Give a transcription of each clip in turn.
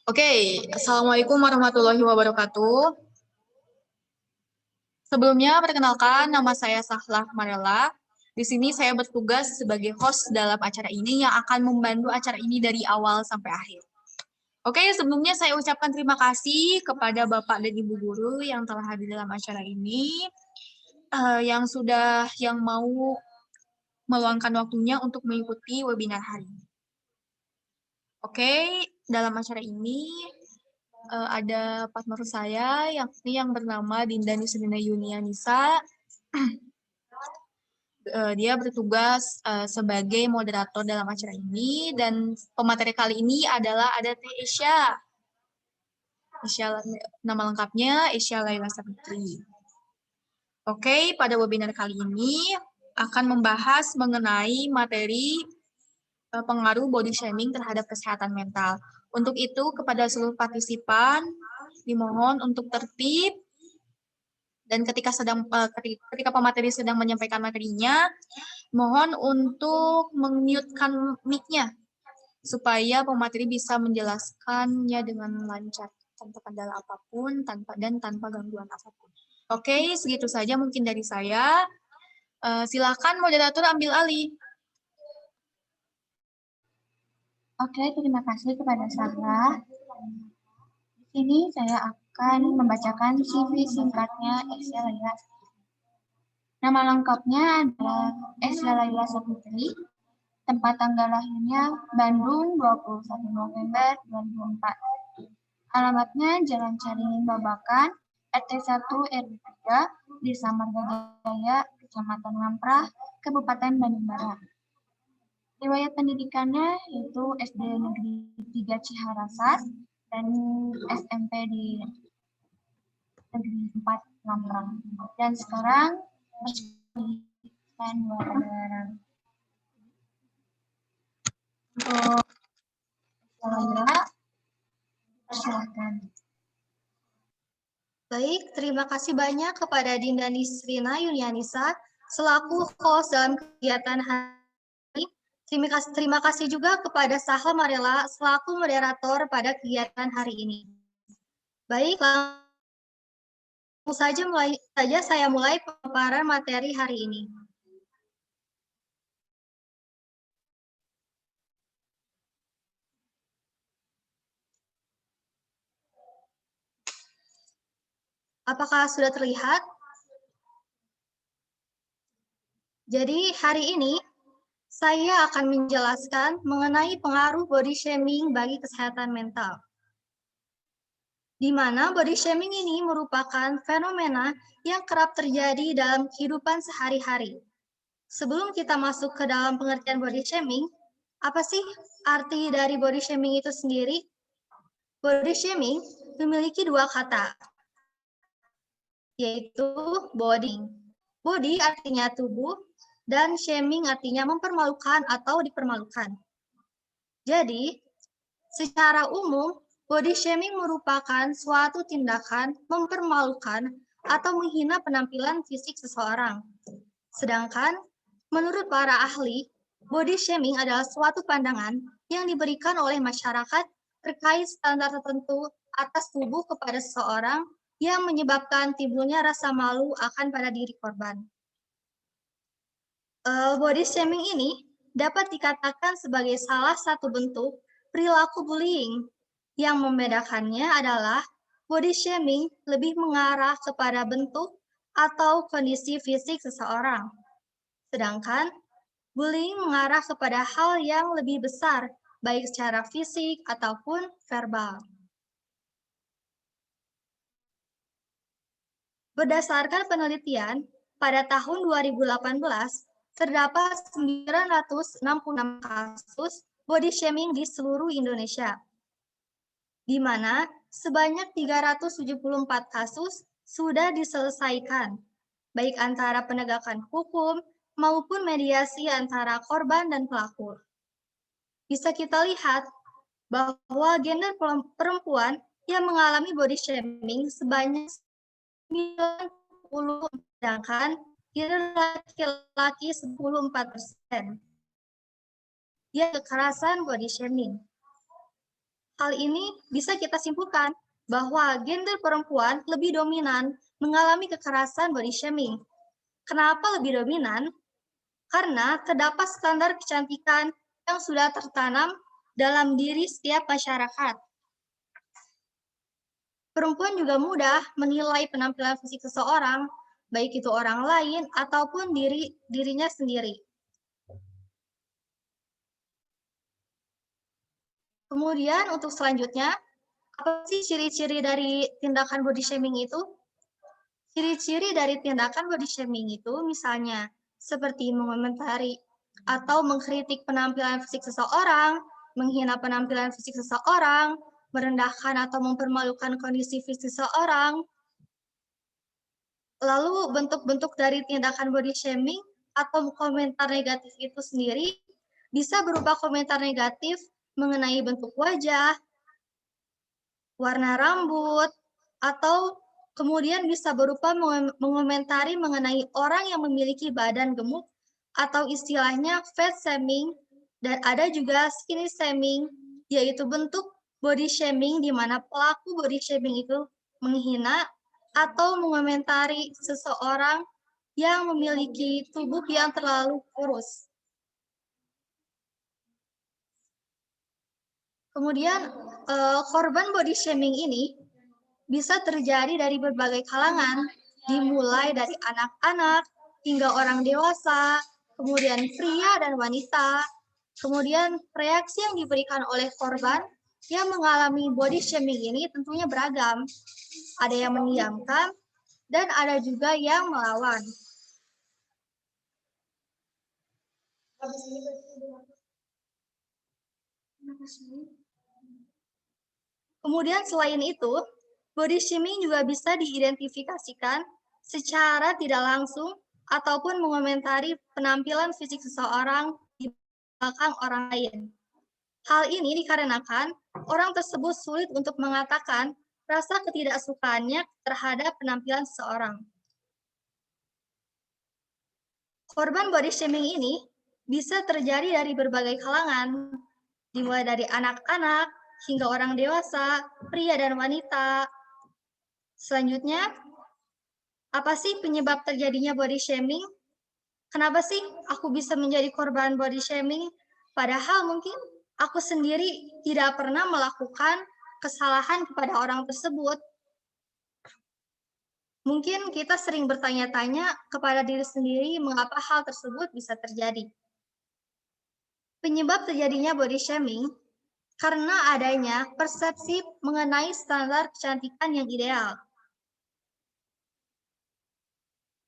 Oke, Assalamualaikum warahmatullahi wabarakatuh. Sebelumnya, perkenalkan nama saya Sahlah Marela. Di sini saya bertugas sebagai host dalam acara ini yang akan membantu acara ini dari awal sampai akhir. Oke, sebelumnya saya ucapkan terima kasih kepada Bapak dan Ibu Guru yang telah hadir dalam acara ini, yang mau meluangkan waktunya untuk mengikuti webinar hari ini. Oke, dalam acara ini ada partner saya yang bernama Dinda Nisrina Yunianisa. Dia bertugas sebagai moderator dalam acara ini, dan pemateri kali ini adalah ada Teh Esya. Nama lengkapnya Esya Laila Sapitri. Oke, pada webinar kali ini akan membahas mengenai materi pengaruh body shaming terhadap kesehatan mental. Untuk itu, kepada seluruh partisipan dimohon untuk tertib, dan ketika pemateri sedang menyampaikan materinya, mohon untuk meng-mute-kan mic-nya supaya pemateri bisa menjelaskannya dengan lancar tanpa kendala apapun tanpa gangguan apapun. Oke, segitu saja mungkin dari saya. Silakan moderator ambil alih. Oke, terima kasih kepada Sarah. Di sini saya akan membacakan CV singkatnya Esya Laila. Nama lengkapnya adalah Esya Laila Sapitri. Tempat tanggal lahirnya Bandung 21 November 2004. Alamatnya Jalan Caringin Babakan, RT 1 RW 3, Desa Margajaya, Kecamatan Ngamprah, Kabupaten Bandung Barat. Riwayat pendidikannya yaitu SD Negeri 3 Ciharasas dan SMP di Negeri 4 Ngamprah. Dan sekarang pendidikan luar negara. Untuk silakan. Baik, terima kasih banyak kepada Dinda Nisrina Yunianisa selaku host dalam kegiatan hari ini. Terima kasih juga kepada Sahla Marela selaku moderator pada kegiatan hari ini. Baik, langsung saja saya mulai pemaparan materi hari ini. Apakah sudah terlihat? Jadi hari ini saya akan menjelaskan mengenai pengaruh body shaming bagi kesehatan mental. Di mana body shaming ini merupakan fenomena yang kerap terjadi dalam kehidupan sehari-hari. Sebelum kita masuk ke dalam pengertian body shaming, apa sih arti dari body shaming itu sendiri? Body shaming memiliki dua kata, yaitu body. Body artinya tubuh, dan shaming artinya mempermalukan atau dipermalukan. Jadi, secara umum, body shaming merupakan suatu tindakan mempermalukan atau menghina penampilan fisik seseorang. Sedangkan, menurut para ahli, body shaming adalah suatu pandangan yang diberikan oleh masyarakat terkait standar tertentu atas tubuh kepada seseorang yang menyebabkan timbulnya rasa malu akan pada diri korban. Body shaming ini dapat dikatakan sebagai salah satu bentuk perilaku bullying. Yang membedakannya adalah body shaming lebih mengarah kepada bentuk atau kondisi fisik seseorang. Sedangkan bullying mengarah kepada hal yang lebih besar, baik secara fisik ataupun verbal. Berdasarkan penelitian, pada tahun 2018, terdapat 966 kasus body shaming di seluruh Indonesia, di mana sebanyak 374 kasus sudah diselesaikan, baik antara penegakan hukum maupun mediasi antara korban dan pelaku. Bisa kita lihat bahwa gender perempuan yang mengalami body shaming sebanyak 90, sedangkan gender laki-laki 14%. yaitu kekerasan body shaming. Hal ini bisa kita simpulkan bahwa gender perempuan lebih dominan mengalami kekerasan body shaming. Kenapa lebih dominan? Karena terdapat standar kecantikan yang sudah tertanam dalam diri setiap masyarakat. Perempuan juga mudah menilai penampilan fisik seseorang, baik itu orang lain ataupun dirinya sendiri. Kemudian untuk selanjutnya, apa sih ciri-ciri dari tindakan body shaming itu? Ciri-ciri dari tindakan body shaming itu misalnya seperti mengomentari atau mengkritik penampilan fisik seseorang, menghina penampilan fisik seseorang, merendahkan atau mempermalukan kondisi fisik seseorang. Lalu bentuk-bentuk dari tindakan body shaming atau komentar negatif itu sendiri bisa berupa komentar negatif mengenai bentuk wajah, warna rambut, atau kemudian bisa berupa mengomentari mengenai orang yang memiliki badan gemuk atau istilahnya fat shaming, dan ada juga skinny shaming, yaitu bentuk body shaming di mana pelaku body shaming itu menghina atau mengomentari seseorang yang memiliki tubuh yang terlalu kurus. Kemudian korban body shaming ini bisa terjadi dari berbagai kalangan, dimulai dari anak-anak hingga orang dewasa, kemudian pria dan wanita. Kemudian reaksi yang diberikan oleh korban yang mengalami body shaming ini tentunya beragam. Ada yang mendiamkan dan ada juga yang melawan. Kemudian selain itu, body shaming juga bisa diidentifikasikan secara tidak langsung ataupun mengomentari penampilan fisik seseorang di belakang orang lain. Hal ini dikarenakan orang tersebut sulit untuk mengatakan rasa ketidaksukaannya terhadap penampilan seseorang. Korban body shaming ini bisa terjadi dari berbagai kalangan, dimulai dari anak-anak hingga orang dewasa, pria dan wanita. Selanjutnya, apa sih penyebab terjadinya body shaming? Kenapa sih aku bisa menjadi korban body shaming? Padahal mungkin aku sendiri tidak pernah melakukan kesalahan kepada orang tersebut. Mungkin kita sering bertanya-tanya kepada diri sendiri mengapa hal tersebut bisa terjadi. Penyebab terjadinya body shaming karena adanya persepsi mengenai standar kecantikan yang ideal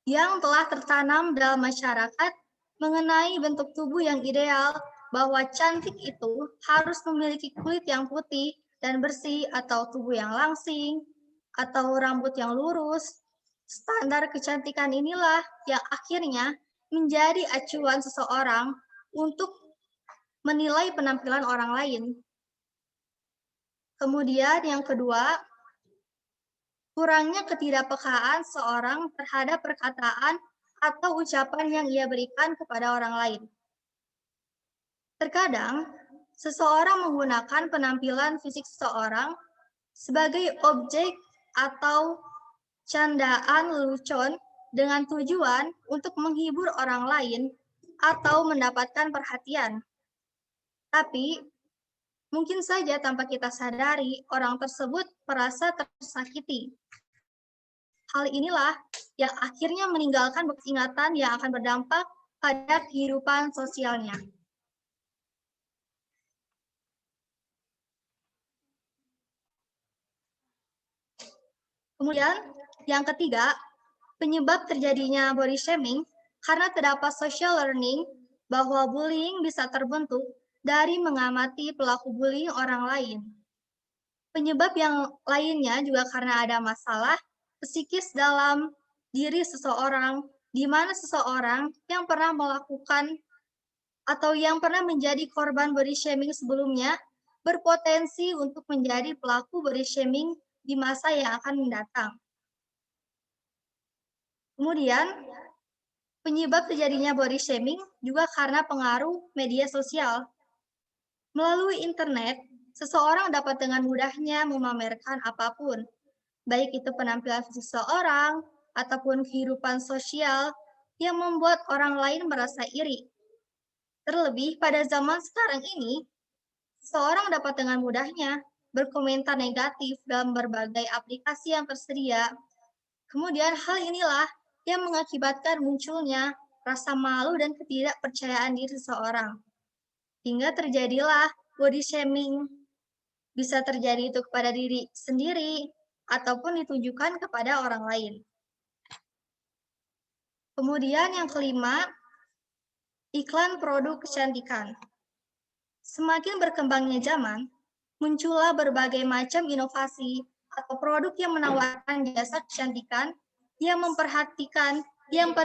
yang telah tertanam dalam masyarakat mengenai bentuk tubuh yang ideal, bahwa cantik itu harus memiliki kulit yang putih dan bersih atau tubuh yang langsing atau rambut yang lurus. Standar kecantikan inilah yang akhirnya menjadi acuan seseorang untuk menilai penampilan orang lain. Kemudian yang kedua, kurangnya ketidakpekaan seorang terhadap perkataan atau ucapan yang ia berikan kepada orang lain. Terkadang, seseorang menggunakan penampilan fisik seseorang sebagai objek atau candaan lelucon dengan tujuan untuk menghibur orang lain atau mendapatkan perhatian. Tapi, mungkin saja tanpa kita sadari, orang tersebut merasa tersakiti. Hal inilah yang akhirnya meninggalkan ingatan yang akan berdampak pada kehidupan sosialnya. Kemudian, yang ketiga, penyebab terjadinya body shaming karena terdapat social learning bahwa bullying bisa terbentuk dari mengamati pelaku bullying orang lain. Penyebab yang lainnya juga karena ada masalah psikis dalam diri seseorang, di mana seseorang yang pernah melakukan atau yang pernah menjadi korban body shaming sebelumnya berpotensi untuk menjadi pelaku body shaming di masa yang akan mendatang. Kemudian, penyebab terjadinya body shaming juga karena pengaruh media sosial. Melalui internet, seseorang dapat dengan mudahnya memamerkan apapun, baik itu penampilan fisik seseorang ataupun kehidupan sosial yang membuat orang lain merasa iri. Terlebih pada zaman sekarang ini, seseorang dapat dengan mudahnya berkomentar negatif dalam berbagai aplikasi yang tersedia. Kemudian hal inilah yang mengakibatkan munculnya rasa malu dan ketidakpercayaan diri seseorang. Hingga terjadilah body shaming. Bisa terjadi itu kepada diri sendiri ataupun ditujukan kepada orang lain. Kemudian yang kelima, iklan produk kecantikan. Semakin berkembangnya zaman, muncullah berbagai macam inovasi atau produk yang menawarkan jasa kecantikan yang memperhatikan, yang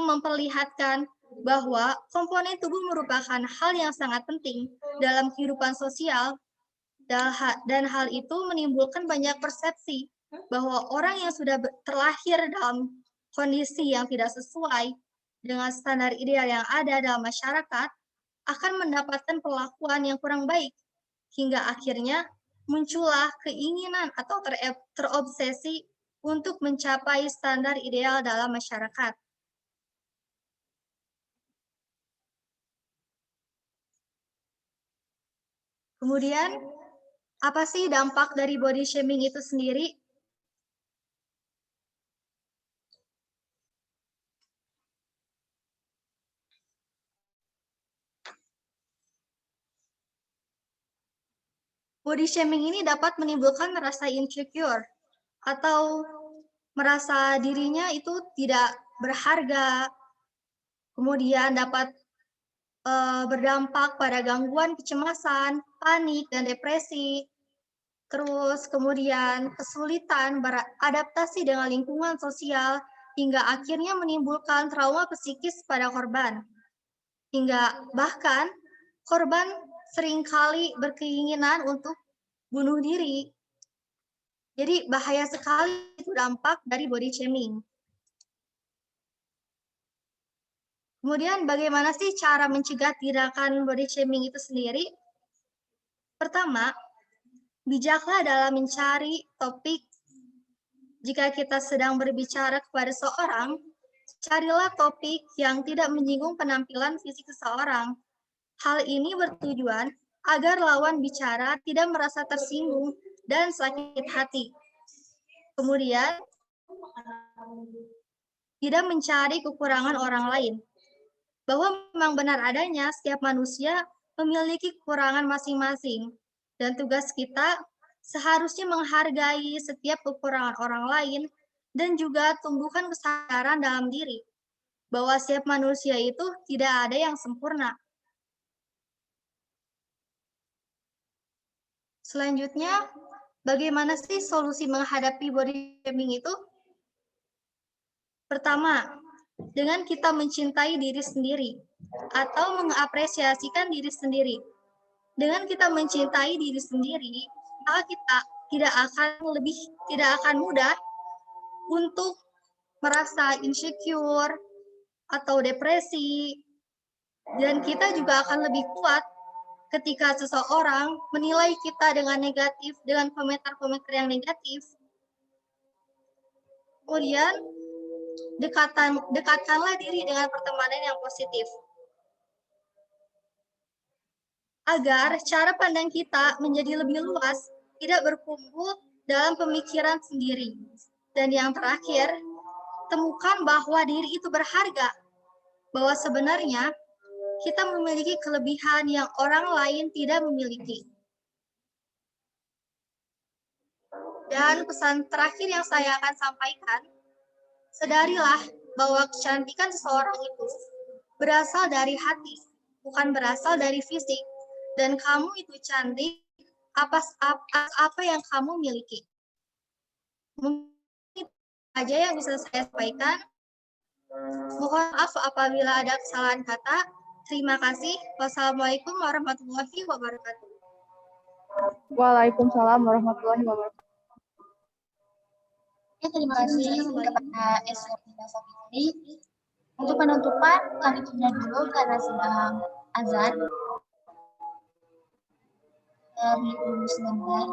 memperlihatkan bahwa komponen tubuh merupakan hal yang sangat penting dalam kehidupan sosial, dan hal itu menimbulkan banyak persepsi bahwa orang yang sudah terlahir dalam kondisi yang tidak sesuai dengan standar ideal yang ada dalam masyarakat akan mendapatkan perlakuan yang kurang baik, hingga akhirnya muncullah keinginan atau terobsesi untuk mencapai standar ideal dalam masyarakat. Kemudian, apa sih dampak dari body shaming itu sendiri? Body shaming ini dapat menimbulkan rasa insecure atau merasa dirinya itu tidak berharga. Kemudian dapat berdampak pada gangguan kecemasan, panik, dan depresi. Terus kemudian kesulitan beradaptasi dengan lingkungan sosial hingga akhirnya menimbulkan trauma psikis pada korban. Hingga bahkan korban seringkali berkeinginan untuk bunuh diri. Jadi bahaya sekali itu dampak dari body shaming. Kemudian bagaimana sih cara mencegah tindakan body shaming itu sendiri? Pertama, bijaklah dalam mencari topik. Jika kita sedang berbicara kepada seorang, carilah topik yang tidak menyinggung penampilan fisik seseorang. Hal ini bertujuan agar lawan bicara tidak merasa tersinggung dan sakit hati. Kemudian, tidak mencari kekurangan orang lain. Bahwa memang benar adanya setiap manusia memiliki kekurangan masing-masing. Dan tugas kita seharusnya menghargai setiap kekurangan orang lain dan juga tumbuhkan kesadaran dalam diri bahwa setiap manusia itu tidak ada yang sempurna. Selanjutnya, bagaimana sih solusi menghadapi body shaming itu? Pertama, dengan kita mencintai diri sendiri atau mengapresiasikan diri sendiri. Dengan kita mencintai diri sendiri, maka kita tidak akan mudah untuk merasa insecure atau depresi, dan kita juga akan lebih kuat ketika seseorang menilai kita dengan negatif, dengan komentar-komentar yang negatif. Kemudian, dekatkanlah diri dengan pertemanan yang positif. Agar cara pandang kita menjadi lebih luas, tidak berkumpul dalam pemikiran sendiri. Dan yang terakhir, temukan bahwa diri itu berharga, bahwa sebenarnya kita memiliki kelebihan yang orang lain tidak memiliki. Dan pesan terakhir yang saya akan sampaikan, sadarilah bahwa kecantikan seseorang itu berasal dari hati, bukan berasal dari fisik. Dan kamu itu cantik apa yang kamu miliki. Mungkin itu saja yang bisa saya sampaikan. Mohon maaf apabila ada kesalahan kata. Terima kasih. Wassalamualaikum warahmatullahi wabarakatuh. Waalaikumsalam warahmatullahi wabarakatuh. Ya, terima kasih kepada Eswati Fitri. Untuk penutupan, kami tunda dulu karena sedang azan. Dulu sebentar.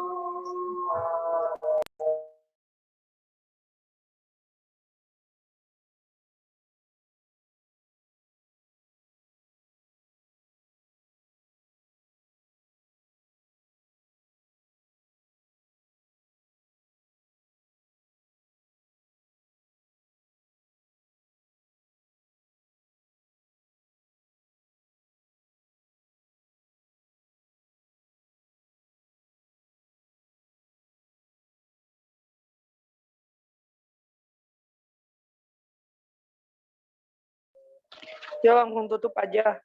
Ya langsung tutup aja.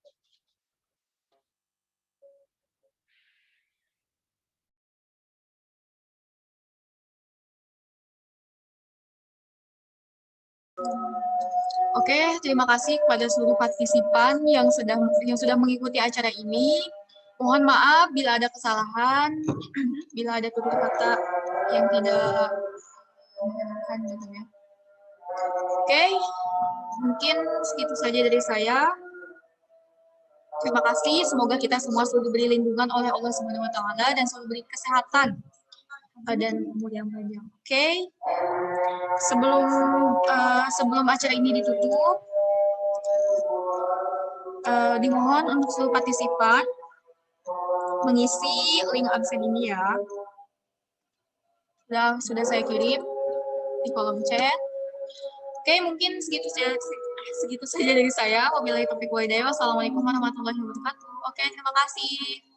Oke, terima kasih kepada seluruh partisipan yang sudah mengikuti acara ini. Mohon maaf bila ada kesalahan, bila ada tutur kata yang tidak menyenangkan gitu ya. Oke, mungkin segitu saja dari saya. Terima kasih, semoga kita semua selalu diberi lindungan oleh Allah Subhanahu wa taala dan selalu diberi kesehatan dan umur yang panjang. Oke. Sebelum acara ini ditutup, dimohon untuk seluruh partisipan mengisi link absen ini ya. Sudah saya kirim di kolom chat. Oke, mungkin segitu saja dari saya. Wabillahi taufiq wal hidayah. Wassalamualaikum warahmatullahi wabarakatuh. Oke, terima kasih.